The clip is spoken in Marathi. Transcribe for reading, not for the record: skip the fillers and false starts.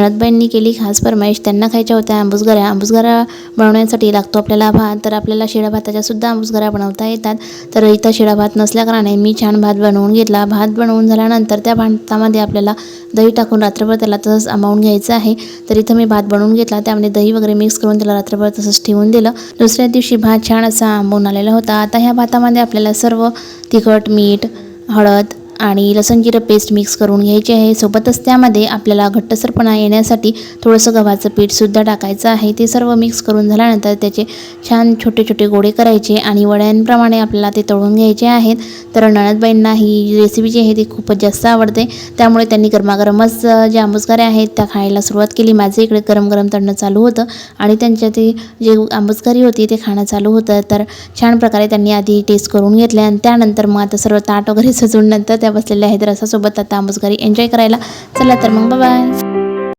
नणदबाईंनी केली खास फरमाईश, त्यांना खायच्या होत्या आंबुसगऱ्या। आंबुसगऱ्या बनवण्यासाठी लागतो आपल्याला भात, तर आपल्याला शिळ्या भाताच्या सुद्धा आंबुसगऱ्या बनवता येतात। तर इथं शिळा भात नसल्याकारणाने मी छान भात बनवून घेतला। भात बनवून झाल्यानंतर त्या भातामध्ये आपल्याला दही टाकून रात्रभर त्याला तसंच आंबवून घ्यायचं आहे। तर इथं मी भात बनवून घेतला, त्यामध्ये दही वगैरे मिक्स करून त्याला रात्रभर तसंच ठेवून दिलं। दुसऱ्या दिवशी भात छान असा आंबवून आलेला होता। आता ह्या भातामध्ये आपल्याला सर्व तिखट, मीठ, हळद आणि लसूण जिरं पेस्ट मिक्स करून घ्यायची आहे। सोबतच त्यामध्ये आपल्याला घट्टसरपणा येण्यासाठी थोडंसं गव्हाचं पीठसुद्धा टाकायचं आहे। ते सर्व मिक्स करून झाल्यानंतर त्याचे छान छोटे छोटे गोळे करायचे आणि वड्यांप्रमाणे आपल्याला ते तळून घ्यायचे आहेत। तर नणदबाईंना ही रेसिपी जी आहे ती खूपच जास्त आवडते, त्यामुळे त्यांनी गरमागरमच ज्या आंबुसगऱ्या आहेत त्या खायला सुरुवात केली। माझं इकडे गरम गरम तळणं चालू होतं आणि त्यांच्या ती जे आंबुसगरी होती ते खाणं चालू होतं। तर छान प्रकारे त्यांनी आधी टेस्ट करून घेतले आणि त्यानंतर मग आता सर्व ताट वगैरे सजवून नंतर त्या बसलेल्या आहेत रसासोबत आता आंबुसगरी एन्जॉय करायला। चला तर मग बाय बाय।